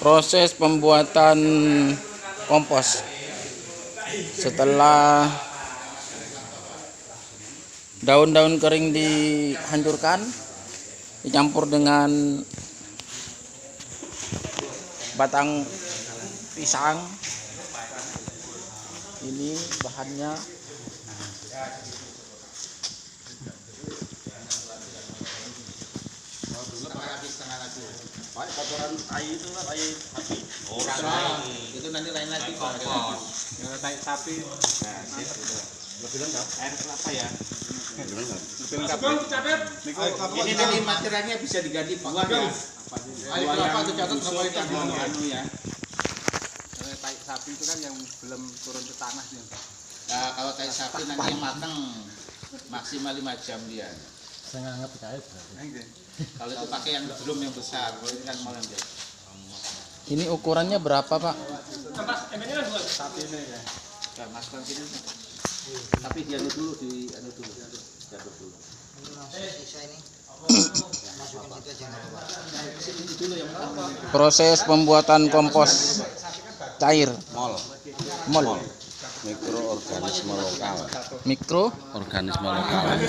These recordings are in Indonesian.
Proses pembuatan kompos setelah daun-daun kering dihancurkan, dicampur dengan batang pisang. Ini bahannya. Pak, kotoran tai itu kan tai sapi. Itu nanti lain lagi kompos. Yang tai sapi. Nah, itu. Lebih lengkap. Air kelapa ya. Lebih lengkap. Ini nanti materialnya bisa diganti buah ya. Air kelapa itu catat berapa liter ya. Tai sapi itu kan yang belum turun ke tanah nih. Nah, kalau tai sapi nanti yang matang maksimal 5 jam dia. Saya nggak ngerti kayak berarti. Kalau itu pakai yang drum yang besar, kalau ini kan malam dia. Ini ukurannya berapa, Pak? Sapi ini ya. Ya, masukkan sini. Tapi dia dulu di dulu. Jatuh dulu. Sisa ini. Masukin situ aja nggak apa-apa. Sini dulu yang pertama. Proses pembuatan kompos cair. Mol. Mikroorganisme lokal. Mikroorganisme lokal.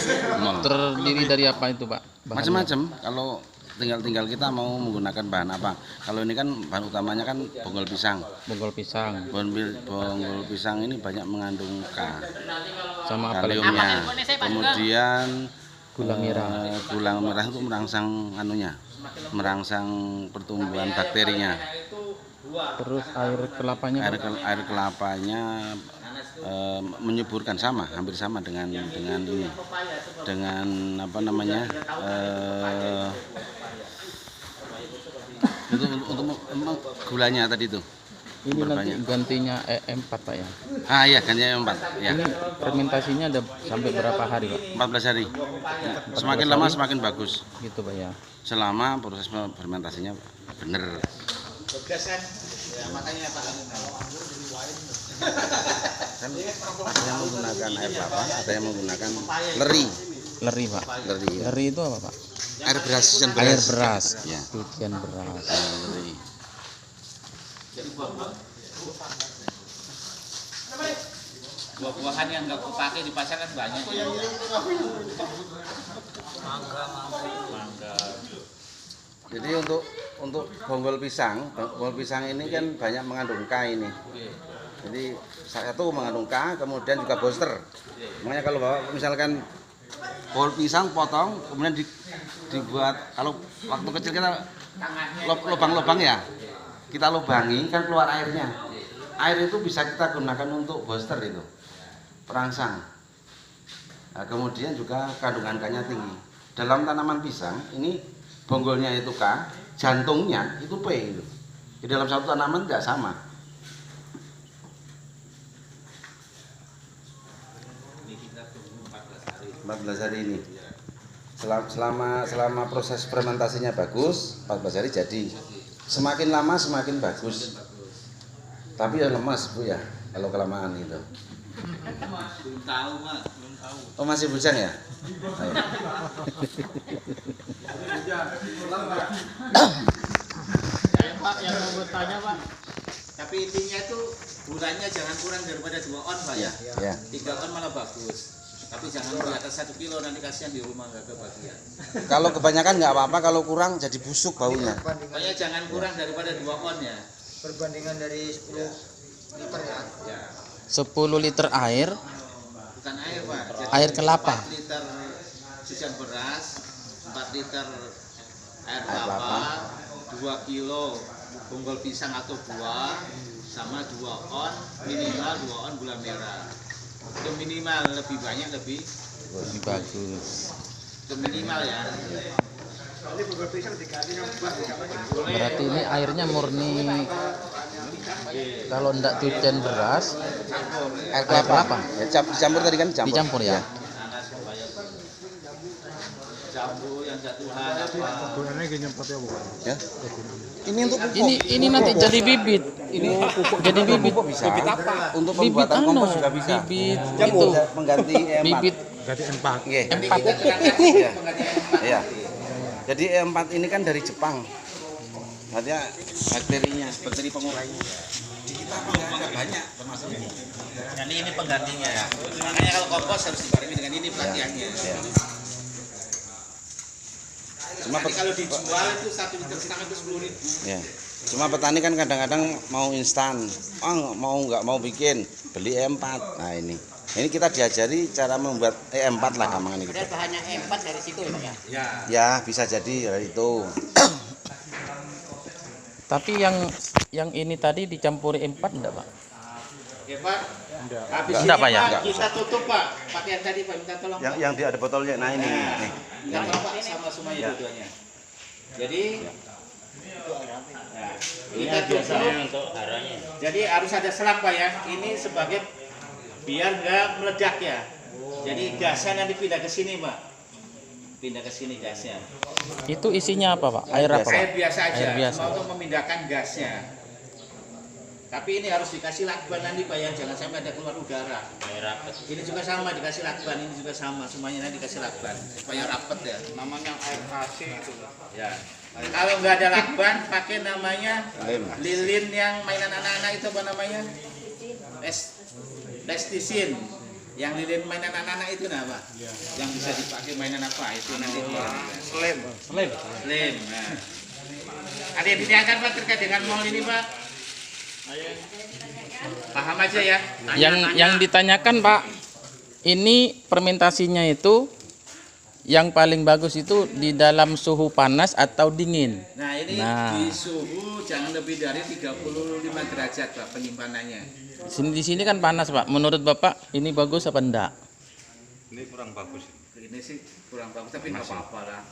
terdiri dari apa itu, Pak? Bahannya? Macam-macam. Kalau tinggal kita mau menggunakan bahan apa. Kalau ini kan bahan utamanya kan bonggol pisang. Bonggol pisang. Bonggol pisang ini banyak mengandung K. Sama apa lagi? Kaliumnya. Kemudian Gula merah. Gula merah itu merangsang pertumbuhan bakterinya. Terus air kelapanya, Pak? Air kelapanya menyuburkan, hampir sama dengan ini, dengan apa namanya, untuk gulanya tadi itu. Ini nanti gantinya E4, Pak ya? Iya, gantinya E4 ya. Ini fermentasinya ada sampai berapa hari, Pak? 14 hari. Semakin lama semakin bagus. Gitu, Pak ya. Selama proses fermentasinya benar. Ya, makanya Pak. Kan ada yang menggunakan air kelapa, ada yang menggunakan leri. Leri, Pak. Leri, ya. Leri itu apa, Pak? Air beras. Air beras. Ya. Cucian beras. Leri. Buah-buahan yang nggak dipakai di pasar kan banyak. Mangga. Jadi untuk bonggol pisang ini kan banyak mengandung K ini. Jadi satu mengandung K, kemudian juga booster. Makanya kalau bawa misalkan bonggol pisang potong, kemudian dibuat, kalau waktu kecil kita lubang-lubang ya, kita lubangi kan keluar airnya. Air itu bisa kita gunakan untuk booster itu, perangsang. Nah, kemudian juga kandungan K-nya tinggi. Dalam tanaman pisang ini bonggolnya itu K, jantungnya itu P itu. Di dalam satu tanaman tidak sama. Ini kita tunggu 14 hari. 14 hari ini. Selama proses fermentasinya bagus, 14 hari jadi. Semakin lama semakin bagus. Tapi ya lemas, Bu ya, kalau kelamaan gitu. Belum tahu, Mas, belum tahu. Oh, masih bujang ya? Ayo. Pak, yang mau bertanya, Pak. Tapi intinya itu gulanya jangan kurang daripada 2 on, Pak ya. Ya. 3 on malah bagus. Tapi jangan di atas 1 kilo, nanti kasihan di rumah nggak kebagian. Kalau kebanyakan nggak apa-apa, kalau kurang jadi busuk baunya. Pokoknya jangan kurang daripada 2 on ya. Perbandingan dari 10 liter ya. Ya. 10 liter air, Bukan air, Pak. Jadi Air kelapa. 4 liter cucian beras, 4 liter air kelapa. kelapa, 2 kilo bonggol pisang atau buah, sama 2 on, minimal 2 on gula merah. Itu minimal, lebih banyak lebih bagus. itu minimal ya. Berarti ini airnya murni. Kalau enggak cucian beras, Air kelapa. kelapa. Ya, dicampur tadi kan dicampur ya. Jambu yang jatuhan apa? Gunanya gini nyempatnya bukan? Ya. Ini untuk pupuk. Ini nanti jadi bibit. Ini pupuk. Jadi bibit. Bisa. Untuk Bibit pembuatan kompos juga bisa. Bibit Itu itu. mengganti E4. Bibit Jadi empat. Nggih. Nanti kita terangkan Iya. Iya. Jadi E4 ini kan dari Jepang. artinya bakterinya, bakteri pengurainya. Di kita apa nggak ada banyak termasuk ini. Dan ini penggantinya ya. Makanya kalau kompos harus dibarengi dengan ini pelatihannya. Ya. Cuma Nanti kalau dijual itu 1 liter setengah itu 10.000. ya. Cuma petani kan kadang-kadang mau instan, nggak mau bikin, beli E4. Nah ini kita diajari cara membuat E4 lah gampang ini. Padahal bahannya E4 dari situ ya Pak ya? Ya. Ya bisa jadi dari itu. Tapi yang ini tadi dicampuri E4 enggak, Pak? Ya Pak. Habis Enggak, ini Pak, ya? Pak, Enggak. kita tutup Pak. Pakai yang tadi Pak, minta tolong. Yang ada botolnya. Nah ini nih. Minta tolong Pak sama semuanya Ya. dua-duanya. Jadi nah, kita biasanya untuk arahnya. Jadi harus ada selang Pak ya. Ini sebagai biar nggak meledak ya. Jadi gasnya nanti pindah ke sini Pak. Pindah ke sini gasnya. Itu isinya apa, Pak? Air apa, Pak? Air biasa aja. Air biasa. Cuma untuk memindahkan gasnya. Tapi ini harus dikasih lakban nanti Pak ya, jangan sampai ada keluar udara. Ini juga sama dikasih lakban, ini juga sama, semuanya nanti dikasih lakban supaya rapet ya. Namanya air kasih itu. Ya. Kalau nggak ada lakban, pakai namanya lilin yang mainan anak-anak itu apa namanya? Plasticin. Yang lilin mainan anak-anak itu nah Pak. Yang bisa dipakai mainan apa? Itu nanti dia. Slem. Nah. Ada yang ditanyakan Pak terkait dengan mall ini Pak? Paham aja ya. Yang ditanyakan, Pak, ini fermentasinya itu yang paling bagus itu di dalam suhu panas atau dingin. Nah ini di suhu jangan lebih dari 35 derajat Pak penyimpanannya. Di sini kan panas, Pak. Menurut Bapak ini bagus apa enggak? Ini kurang bagus. Ini sih kurang bagus tapi nggak apa-apa lah.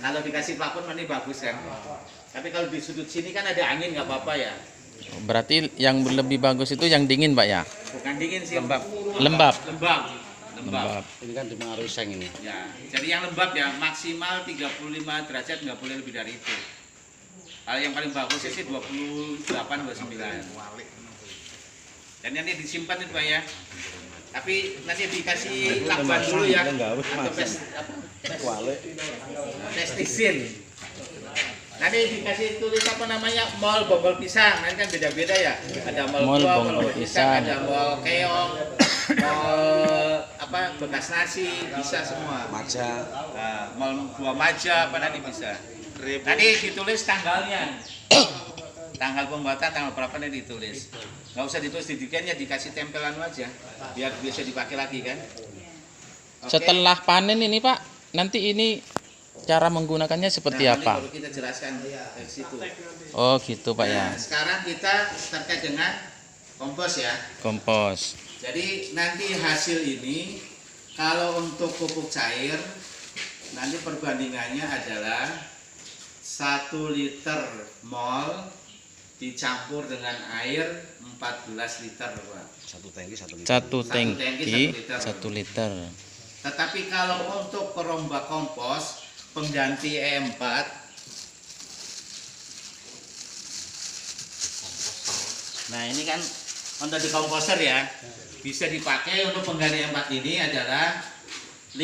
Kalau dikasih plafon ini bagus kan. Tapi kalau di sudut sini kan ada angin nggak apa-apa ya. Berarti yang lebih bagus itu yang dingin, Pak ya? Bukan dingin sih. Lembab. Lembab. Lembab. Ini kan dipengaruhi seng ini. Ya. Jadi yang lembab ya maksimal 35 derajat nggak boleh lebih dari itu. Kalau yang paling bagus sih 28 29. Dan nanti disimpan itu Pak ya. Tapi nanti dikasih lakban dulu ya. Atau plasticin. Nanti dikasih tulis apa namanya mall bonggol pisang. Nanti kan beda-beda ya. Ada mall buah, bonggol mall pisang, pisang. ada mall keong, mall apa bekas nasi, bisa semua. Maja. Nah, mall buah maja apa nanti bisa. Nanti ditulis tanggalnya. Tanggal pembuatan tanggal berapa nanti ditulis. Nggak usah ditulis di dikannya, dikasih tempelan aja biar bisa dipakai lagi kan. Oke. Setelah panen ini, Pak, nanti ini cara menggunakannya seperti Nah, apa? ini baru kita jelaskan dari situ. Oh gitu, Pak ya. Nah, sekarang kita terkait dengan kompos ya. Kompos. Jadi nanti hasil ini kalau untuk pupuk cair nanti perbandingannya adalah 1 liter mol dicampur dengan air 14 liter Pak. Satu tangki 1 liter. Satu tangki, tangki 1 1 liter. Tetapi kalau untuk perombak kompos pengganti E4 nah ini kan untuk di komposer ya bisa dipakai untuk pengganti E4 ini adalah 5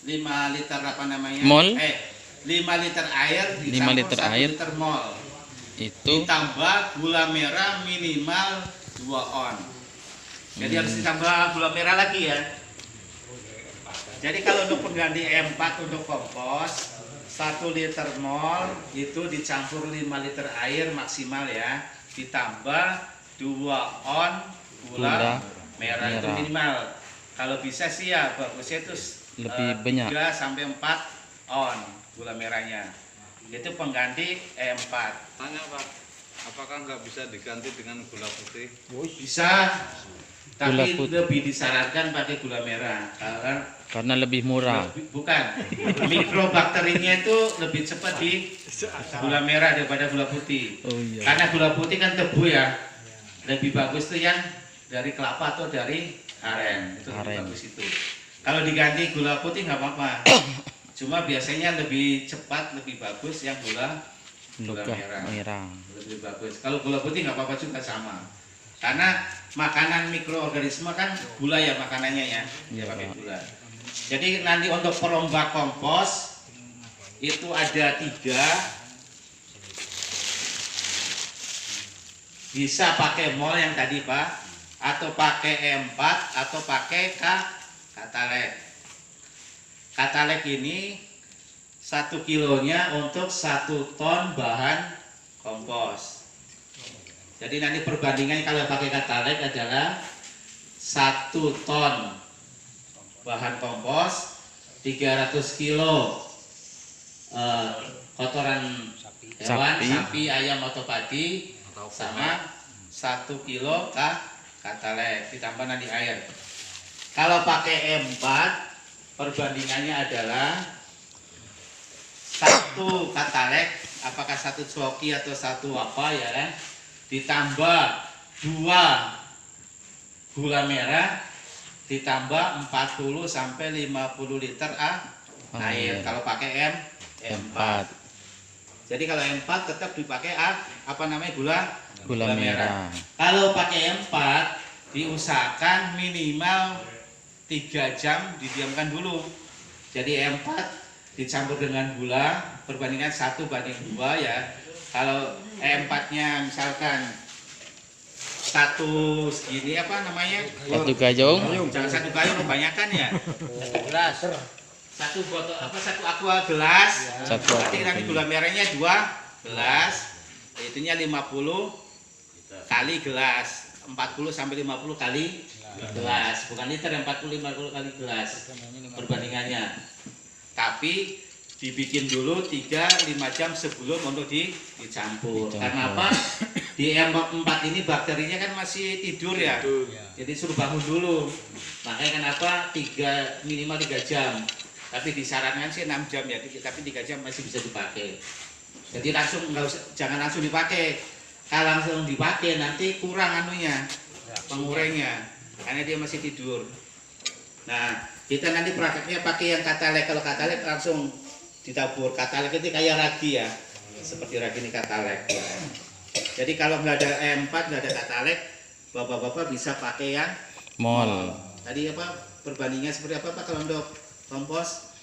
liter apa namanya? Mol? 5 liter air 5 dicampur liter 1 air. liter mol. Itu Ditambah gula merah minimal 2 on. Jadi harus ditambah gula merah lagi ya. Jadi kalau untuk pengganti E4 untuk kompos 1 liter mol itu dicampur 5 liter air maksimal ya. Ditambah 2 on gula merah itu minimal. Kalau bisa sih ya bagusnya itu lebih banyak. 3 sampai 4 on gula merahnya. Itu pengganti E4. Tanya Pak, apakah nggak bisa diganti dengan gula putih? Bisa. Gula Tapi putih. lebih disarankan pakai gula merah karena lebih murah. bukan mikrobakterinya itu lebih cepat di gula merah daripada gula putih. Oh iya. Karena gula putih kan tebu ya, lebih bagus tuh yang dari kelapa atau dari aren itu lebih Aren. bagus itu. Kalau diganti gula putih nggak apa-apa, cuma biasanya lebih cepat lebih bagus yang gula Merah. lebih bagus. Kalau gula putih nggak apa-apa juga sama. Karena makanan mikroorganisme kan gula ya makanannya ya, dia pakai gula. Jadi nanti untuk perombak kompos itu ada 3. Bisa pakai mol yang tadi Pak, atau pakai E4 atau pakai katalek. Katalek ini 1 kilonya untuk 1 ton bahan kompos. Jadi nanti perbandingan kalau pakai katalek adalah 1 ton bahan kompos, 300 kilo kotoran hewan, sapi, ayam atau padi, sama 1 kilo katalek ditambah nanti air. Kalau pakai E4 perbandingannya adalah 1 katalek, apakah 1 coki atau 1 apa ya kan, ditambah 2 gula merah, ditambah 40 sampai 50 liter air kalau pakai M4. Jadi kalau M4 tetap dipakai gula merah. Kalau pakai M4 diusahakan minimal 3 jam didiamkan dulu. Jadi M4 dicampur dengan gula perbandingan 1:2 ya. Kalau M4-nya misalkan 1 segini apa namanya? 1 gayung. Jangan 1 gayung kebanyakan ya. 1 gelas. 1 botol apa 1 aqua gelas. Berarti nanti gula merahnya 2 gelas. Itunya 50 kali gelas. 40 sampai 50 kali gelas. Bukan liter, 40-50 kali gelas. Perbandingannya. Tapi dibikin dulu 3-5 jam sebelum untuk dicampur. Karena apa? Di M4 ini bakterinya kan masih tidur ya. Jadi suruh bangun dulu. Makanya kenapa minimal 3 jam. Tapi disarankan sih 6 jam ya, tapi 3 jam masih bisa dipakai. Jadi jangan langsung dipakai. Kalau langsung dipakai nanti kurang pengurangnya, karena dia masih tidur. Nah, kita nanti prakteknya pakai yang katalek. Kalau katalek langsung ditabur. Katalek itu kayak ragi ya, seperti ragi ini katalek. Jadi kalau nggak ada E4, nggak ada katalek, bapak-bapak bisa pakai yang Mol. Tadi apa perbandingannya seperti apa Pak kalau untuk kompos?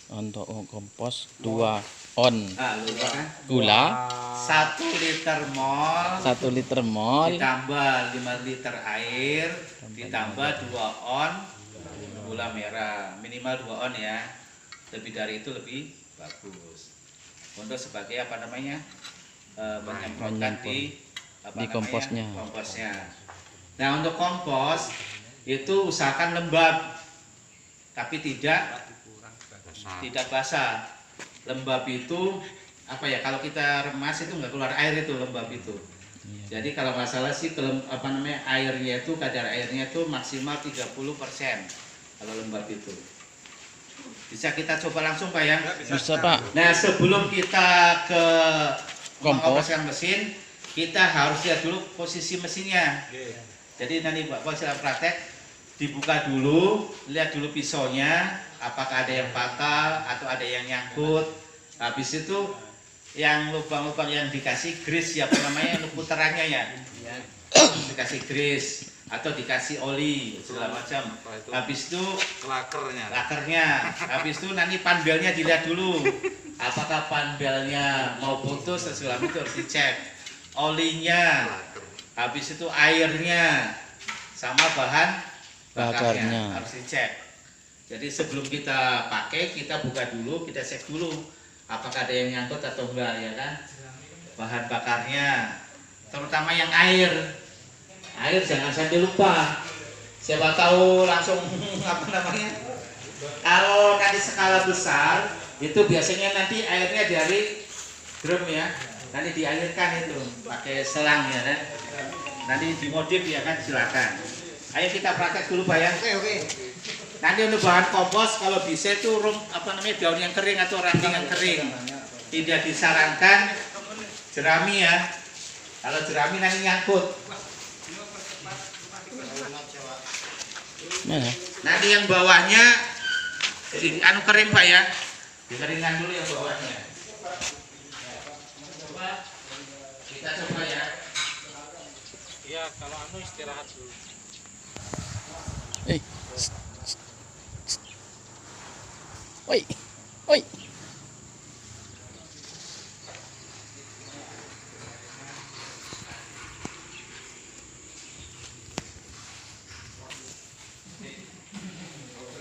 Untuk kompos 2 on Lupa kan? gula, 1 liter mol, 1 liter mol, ditambah 5 liter air, ditambah 2 on gula merah, minimal 2 on ya. Lebih dari itu lebih bagus. Untuk sebagai apa namanya? Menyemprotkan di komposnya. Nah, untuk kompos itu usahakan lembab, tapi tidak basah. Lembab itu apa ya? Kalau kita remas itu nggak keluar air itu lembab itu. Jadi kalau masalah sih airnya itu kadar airnya itu maksimal 30% kalau lembab itu. Bisa kita coba langsung Pak ya? Bisa Pak. Nah sebelum kita ke mengoperasikan mesin, kita harus lihat dulu posisi mesinnya. Jadi nanti Bapak silahkan praktek, dibuka dulu, lihat dulu pisaunya, apakah ada yang patah atau ada yang nyangkut. Habis itu yang lubang-lubang yang dikasih grease ya, untuk putarannya ya, dikasih grease atau dikasih oli segala macam. Habis itu lakernya. Habis itu nanti panbelnya dilihat dulu, apakah panbelnya mau putus atau segala macam harus dicek. Olinya, habis itu airnya, sama bahan bakarnya harus dicek. Jadi sebelum kita pakai, kita buka dulu, kita cek dulu apakah ada yang nyangkut atau enggak ya kan. Bahan bakarnya, terutama yang air jangan sampai lupa. Siapa tahu langsung kalau nanti skala besar itu biasanya nanti airnya dari drum ya, nanti dialirkan itu pakai selang ya kan. Nanti dimodif ya kan, silakan. Ayo kita praktek dulu Pak ya. Oke. Nanti untuk bahan kompos kalau bisa itu daun yang kering atau ranting yang kering. Tidak disarankan jerami ya. Kalau jerami nanti nyangkut. Nanti yang bawahnya jadi kering Pak ya. Dikeringkan dulu yang bawahnya. Kita coba ya. Iya, kalau istirahat dulu. Woi.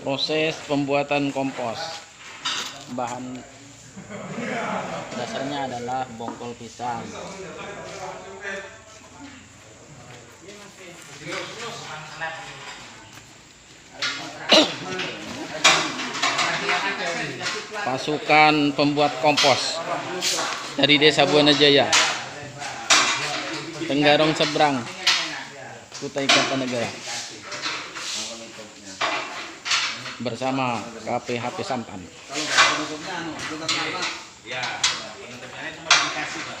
Proses pembuatan kompos. Bahan dasarnya adalah bongkol pisang. Pasukan pembuat kompos dari Desa Buana Jaya, Tenggarong Seberang, Kutai Kartanegara, bersama KPHP Santan. Ya, penutupnya cuma dikasih, Pak.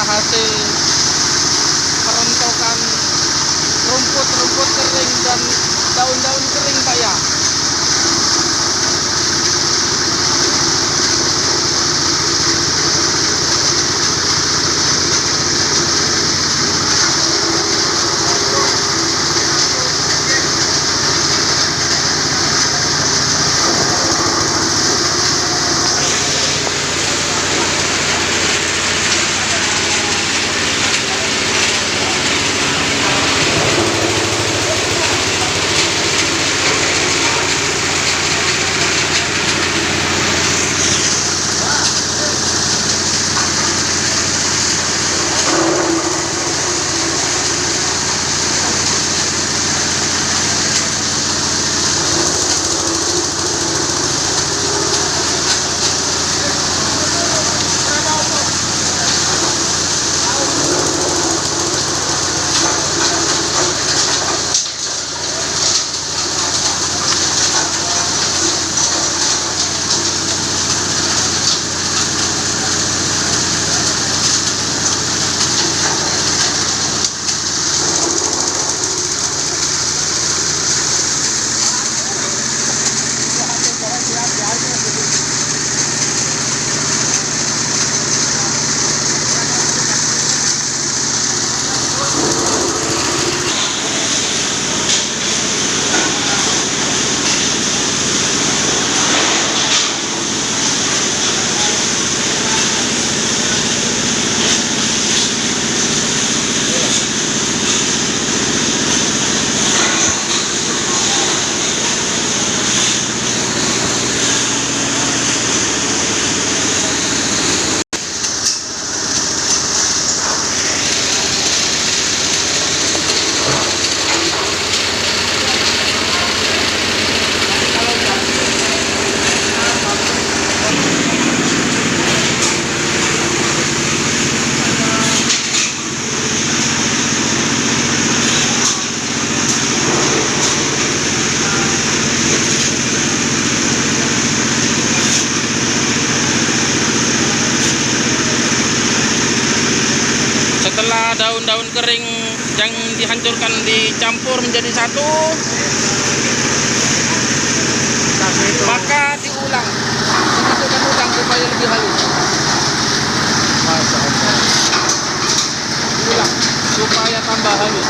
Hasil perontokan rumput-rumput kering dan daun-daun kering, Pak ya. kering yang dihancurkan dicampur menjadi satu, maka diulang, dimasukkan ulang supaya lebih halus. Masya Allah. Diulang supaya tambah halus.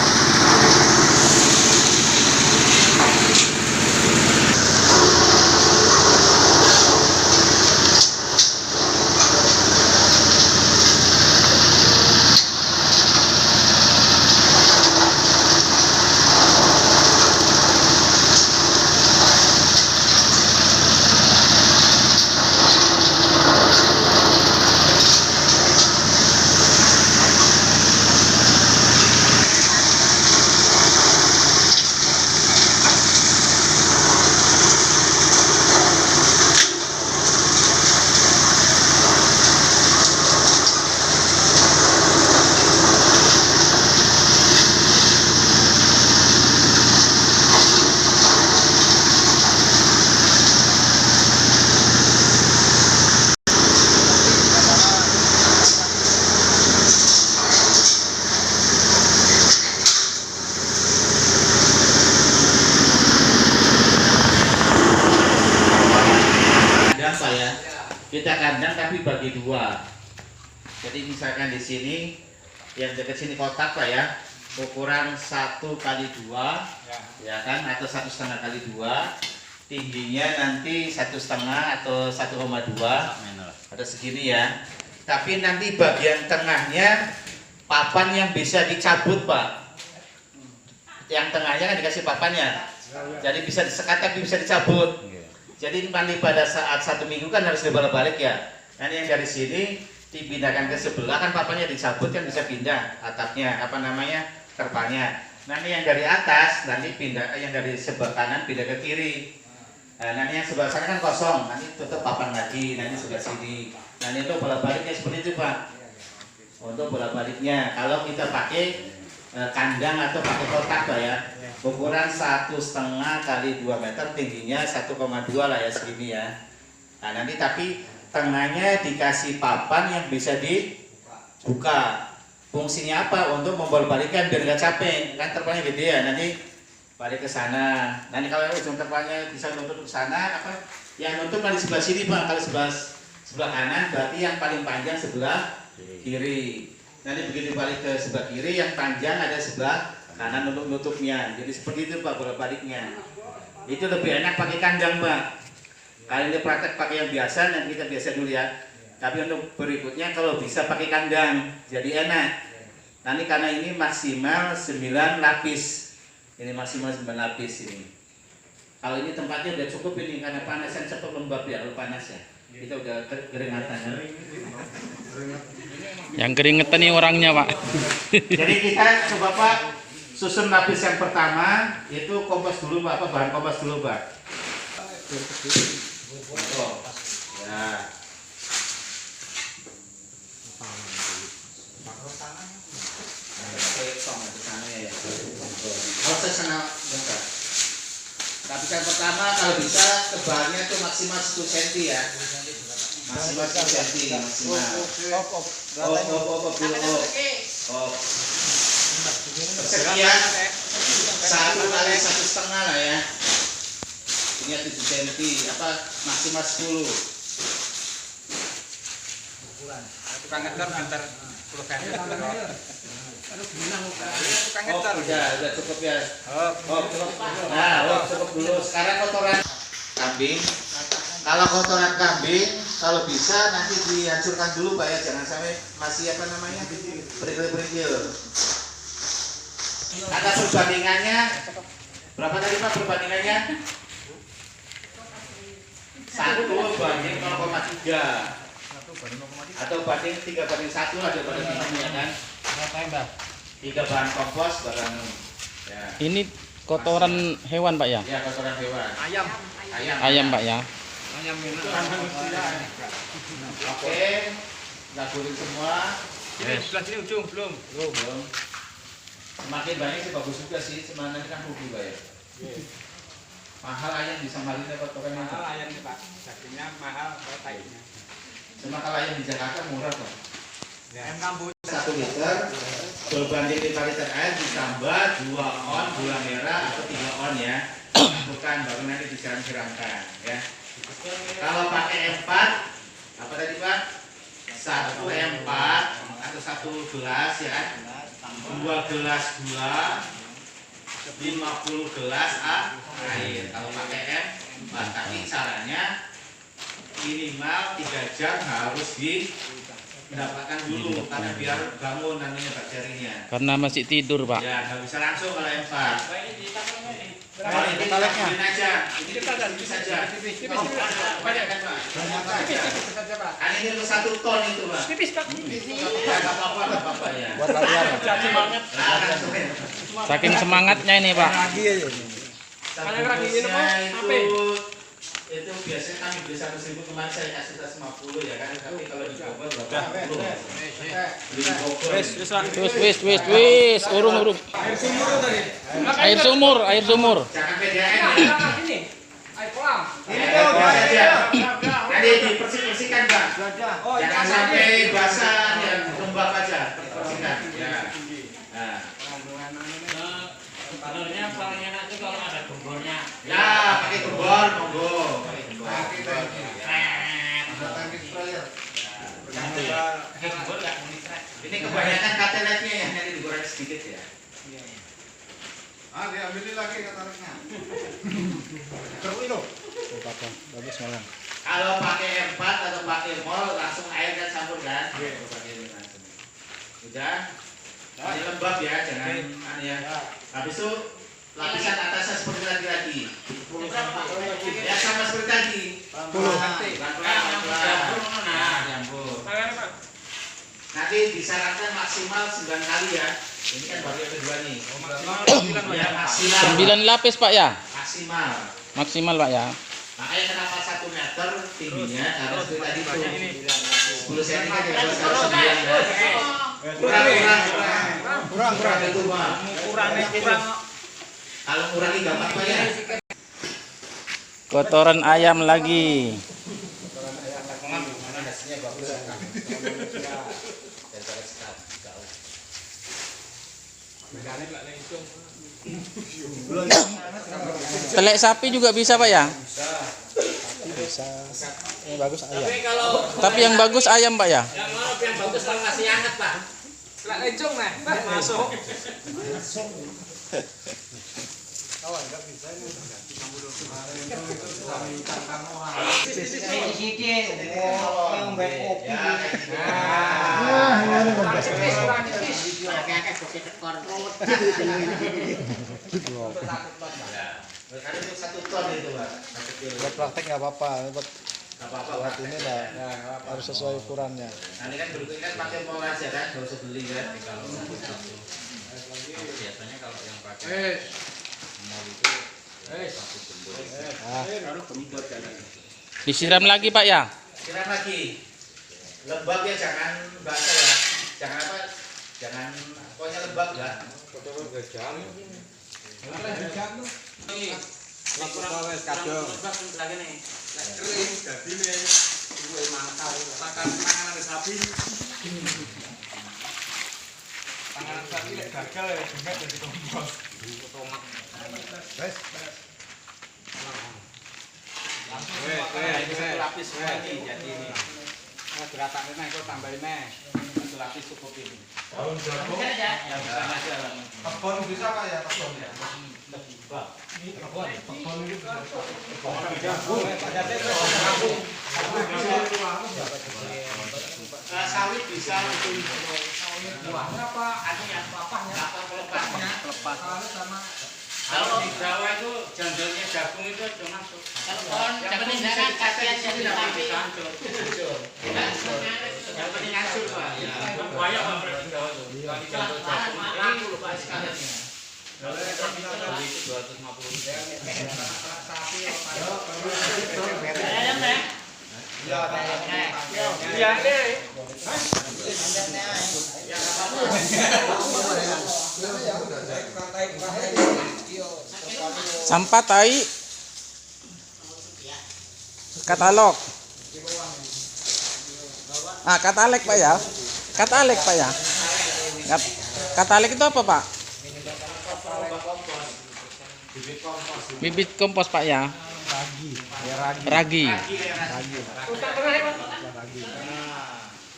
Kita kandang tapi bagi dua. Jadi misalkan di sini yang dekat sini kotak Pak ya, ukuran 1 kali 2 ya kan, atau 1,5 kali 2, tingginya nanti 1,5 atau 1,2 ada segini ya. Tapi nanti bagian tengahnya papan yang bisa dicabut Pak. Yang tengahnya kan dikasih papannya, jadi bisa disekat tapi bisa dicabut. Jadi nanti pada saat 1 minggu kan harus dibolak-balik ya. Nanti yang dari sini dipindahkan ke sebelah kan papannya dicabut kan bisa pindah atapnya, apa namanya, terpalnya. Nanti yang dari atas nanti pindah, yang dari sebelah kanan pindah ke kiri. Nah, nanti yang sebelah sana kan kosong, nanti tutup papan lagi, nanti sebelah sini. Nanti untuk bolak-baliknya seperti itu Pak. Untuk bolak-baliknya kalau kita pakai kandang atau pakai kotak Pak ya, ukuran 1,5 kali 2 meter, tingginya 1,2 lah ya segini ya. Nah nanti tapi tengahnya dikasih papan yang bisa dibuka. Fungsinya apa? Untuk membolak-balikan biar nggak capek, kan terpalnya gede ya. Nanti balik ke sana. Nanti kalau ujung terpalnya bisa nutup ke sana, apa? Yang nutup di sebelah sini Pak. Kalau sebelah kanan berarti yang paling panjang sebelah kiri. Nanti begitu balik ke sebelah kiri, yang panjang ada sebelah kanan untuk nutupnya. Jadi seperti itu Pak bolak-baliknya. Itu lebih enak pakai kandang Pak. Kalian ini praktek pakai yang biasa, nanti kita biasa dulu ya. Tapi untuk berikutnya kalau bisa pakai kandang, jadi enak. Nanti karena ini maksimal 9 lapis. Ini maksimal 9 lapis ini. Kalau ini tempatnya udah cukup ini, karena panas kan cepat lembab ya, kalau panas ya. Kita udah keringatan. Yang keringetan nih orangnya Pak. Jadi kita coba Pak susun lapis yang pertama, itu kompos dulu Pak, apa bahan kompos dulu Pak. Oh, ya. Lapisan pertama kalau bisa tebalnya itu maksimal 1 cm ya. Maksimal 1 cm maksimal. Sekian 1 kali 1,5 lah ya. Ini 7 cm, apa maksimal 10. Tukang ngeter antar 10 cm. Udah cukup ya. Cukup. Nah, cukup dulu. Sekarang kotoran kambing. Kalau kotoran kambing, kalau bisa nanti dihancurkan dulu Pak ya, jangan sampai masih apa namanya berikil-berikil. Ada perbandingannya berapa tadi Pak perbandingannya? 1 banding 0,3 atau banding 3:1 lah daripada ini ya kan? 3 bahan kompos barang ya. Ini kotoran hewan Pak ya? Ya kotoran hewan. Ayam Pak ya? Oke, nggak guling semua. Sebelah sini ujung belum. Semakin banyak sih bagus juga sih, sebenarnya kan rugi Pak ya. Mahal ayam bisa malin dapat kotoran itu. Mahal ayam nih Pak, dagingnya mahal, kayaknya. Cuma kalau ayam di Jakarta murah Pak. Ayam kampung 1 liter Beban liter air ditambah 2 on gula merah atau 3 on ya. Bukan baru nanti disiram-siramkan ya. Kalau pakai M4 apa tadi Pak? 1 M4 atau 1 gelas ya kan? 2 gelas gula, 50 gelas air. Kalau pakai M4, tapi caranya minimal 3 jam harus mendapatkan dulu karena biar bangun namanya bakterinya. Karena masih tidur, Pak. Ya, nggak bisa langsung kalau M4. Kalau ini kita bikin aja, ini kita saja. Banyak kan Pak? Kan ini untuk 1 ton itu Pak. Tipis Pak. Nggak apa-apa ya. Buat latihan. Saking semangatnya ini, Pak. Itu biasanya kami beli 1.000, kemarin saya kasih 150 ya kan, tapi kalau di Bogor berapa? Wis, urung. Air sumur. Jangan PDAM ya. Air kolam. Nanti dibersih-bersihkan Bang. Jangan sampai basah ya, lembab aja. Bersihkan. Ya. Nah. Telurnya paling enak itu kalau ada gombornya. Ya, pakai gembor, monggo. Ini kebanyakan kateletnya ya, nanti digoreng sedikit ya. Diambilin lagi kataraknya. Bagus malam. Kalau pakai M4 atau pakai mol langsung air dan campur kan? Pakai ini langsung. Udah. Ini lembab ya, jangan ya. Habis itu lapisan atasnya seperti lagi. Ya sama seperti tadi. Nanti disarankan maksimal 9 kali ya. Ini kan baru yang kedua nih. Ya, maksimal. 9 lapis, Pak ya. Maksimal. Maksimal, Pak ya. Makanya kenapa 1 meter tingginya harus seperti tadi tuh. 10 cm kan ya harus 9 ya. Kurang itu Pak. Kurang. Kalau kurangi gampang Pak ya. Kotoran ayam lagi. Telek sapi juga bisa, Pak ya? Bisa. Ini bagus ayam. Tapi yang bagus ayam, Pak ya? Yang bagus kalau masih hangat Pak. Lek lencung nah, masuk. Karena itu 1 ton itu Pak. Buat praktek nggak apa-apa. Buat Apa-apa. ini lah harus sesuai ukurannya. Nanti kan berikutnya kan pakai mol aja kan, nggak usah beli kan. Biasanya kalau yang pakai mall itu Disiram lagi, Pak ya? Siram lagi. Lembab ya, jangan basah ya. Jangan apa? Jangan pokoknya lembab ya. Lapis semua nih jadi ini. gerakan ini kok tambahin nih. Satu lapis cukup ini. Daun jagung. Ya bisa aja. Kebon bisa Pak ya, kebon ya. Sawit bisa untuk buahnya apa? Ada yang papahnya atau pelepasnya? Pelepas. Kalau di Jawa itu jandulnya jagung itu cuma masuk. Yang penting jangan kasihan jadi tapi hancur. Yang penting hancur Pak. Buaya Pak di Jawa itu. Kalau di Jawa jagung laku loh Pak sekalian. Kalau itu 250. Sapi ya deh. Sampah tai katalog. Katalek Pak ya. Katalek Pak ya. Katalek itu apa, Pak? Bibit kompos, Pak ya. Ragi.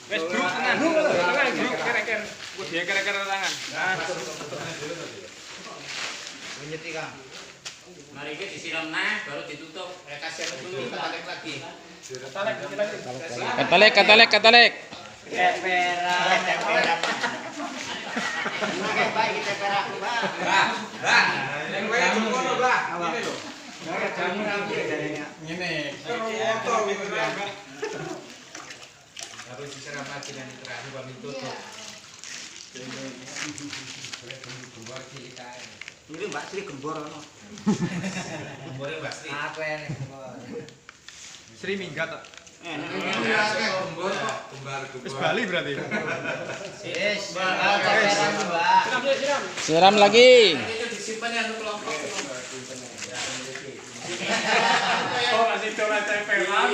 Wes grup tenan. Tengah grup kere-kere. Dia kere-kere tangan. Mari kita disiram nah, baru ditutup. Kasih dulu, tarik lagi. Katalek. Harus disiram lagi dan terakhir baru ditutup. Ini Mbak Sri gembor ono. Gembornya Mbak Sri. Aku ini gembor. Sri minggat tok. Gembor kok. Wis Bali berarti. Yes, caperan Mbak. Siram lagi. Itu disimpan yang kelompok. Oh, masih coba caperan.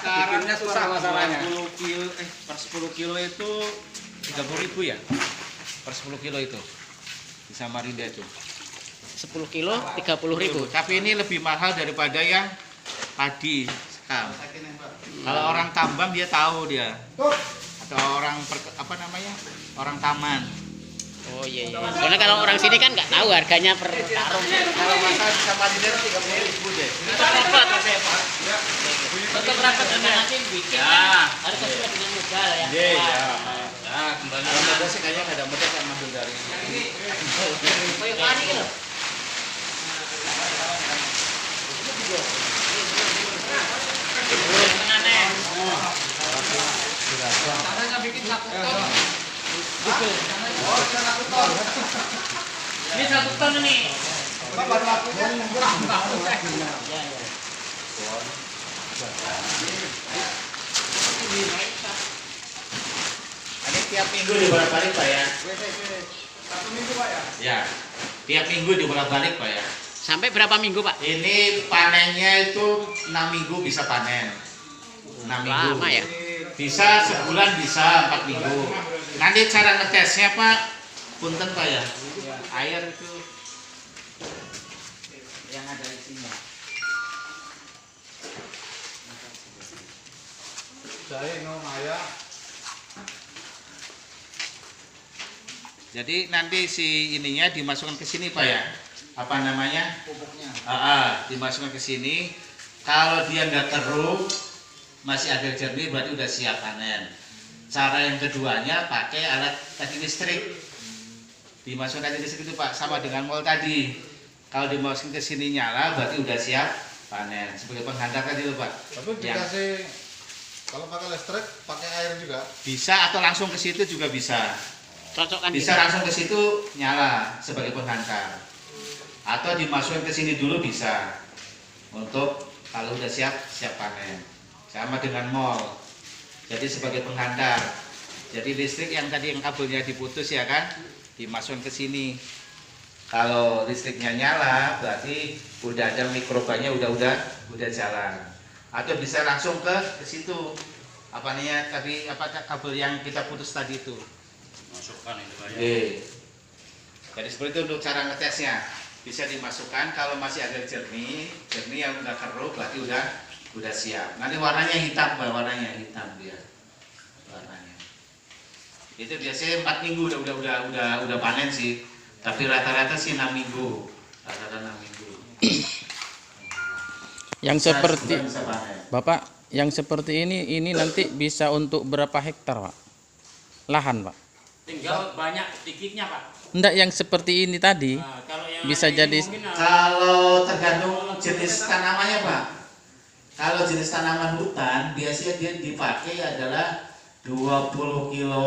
Sekarang susah masalahnya. Per 10 kilo itu 30.000 ya? Per 10 kilo itu di Samarinda itu 10 kilo 30.000. tapi ini lebih mahal daripada yang padi sekam. Kalau orang tambang dia tahu dia, atau orang orang taman. Oh iya. Soalnya kalau orang sini kan nggak tahu harganya per karung. Kalau masalah di Samarinda 30.000 deh. Untuk rapat dengan nanti bikin harus sesuai dengan modal ya. Iya. Nah, kembali kalau modal sih kayaknya nggak ada modal kan ambil dari Kayak kari gitu. Caranya bikin 1 ton. Ini 1 ton nih. Ini tiap minggu dibolak-balik Pak ya? 1 minggu Pak ya? Ya, tiap minggu dibolak-balik Pak ya? Sampai berapa minggu, Pak? Ini panennya itu 6 minggu bisa panen. 6 minggu. Lama ya? Bisa sebulan, bisa 4 minggu. Nanti cara ngetesnya Pak, punten Pak ya? Air itu yang ada isinya. Jadi nanti si ininya dimasukkan ke sini Pak ya? Apa namanya? Pupuknya. Dimasukkan ke sini. Kalau dia nggak keruh, masih agak jernih, berarti udah siap panen. Cara yang keduanya pakai alat tadi listrik. Dimasukkan tadi listrik itu Pak, sama dengan mol tadi. Kalau dimasukin ke sini nyala, berarti udah siap panen. Sebagai penghantar tadi loh Pak. Tapi dikasih kalau pakai listrik pakai air juga. Bisa atau langsung ke situ juga bisa. Cocokkan Bisa langsung ke situ nyala sebagai penghantar. Atau dimasukin ke sini dulu bisa. Untuk kalau udah siap panen. Sama dengan mol. Jadi sebagai penghantar. Jadi listrik yang tadi yang kabelnya diputus ya kan, dimasukkan ke sini. Kalau listriknya nyala, berarti udah ada mikrobanya udah jalan. Atau bisa langsung ke situ. Apa namanya tadi kabel yang kita putus tadi itu. Masukkan itu Pak ya. Jadi seperti itu untuk cara ngetesnya. Bisa dimasukkan kalau masih agak jernih yang udah keruh berarti udah siap. Nanti warnanya hitam Pak, warnanya hitam dia. Warnanya. Itu biasanya 4 minggu udah panen sih. Tapi rata-rata sih 6 minggu. Rata-rata 6 minggu. Yang seperti Bisa panen. Bapak, yang seperti ini nanti bisa untuk berapa hektar, Pak? Lahan, Pak. Tinggal banyak sedikitnya Pak. Enggak yang seperti ini tadi. Nah, kalau yang Bisa ada ini jadi- mungkin, Kalau tergantung jenis tanamannya Pak. Kalau jenis tanaman hutan biasanya dia dipakai adalah 20 kilo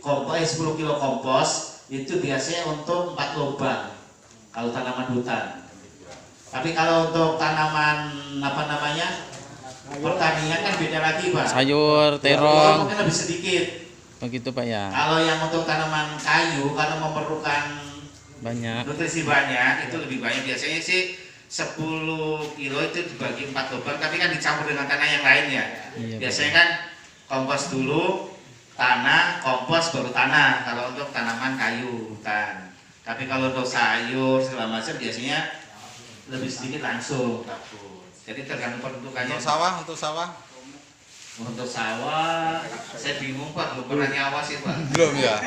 kompos, 10 kilo kompos itu biasanya untuk 4 lubang. Kalau tanaman hutan. Tapi kalau untuk tanaman Pertanian kan beda lagi Pak. sayur, Kalau terong. mungkin lebih sedikit. Begitu Pak ya. Kalau yang untuk tanaman kayu, kalau memerlukan Banyak. nutrisi banyak, itu lebih banyak. Biasanya sih 10 kilo itu dibagi 4 lubang, tapi kan dicampur dengan tanah yang lain ya. Iya, Biasanya kan kompos dulu, tanah, kompos baru tanah. Kalau untuk tanaman kayu hutan. Tapi kalau untuk sayur segala macam biasanya lebih sedikit langsung. Jadi tergantung peruntukannya. Untuk sawah. Untuk sawah, saya bingung Pak, belum pernah nyawa sih Pak. Belum ya.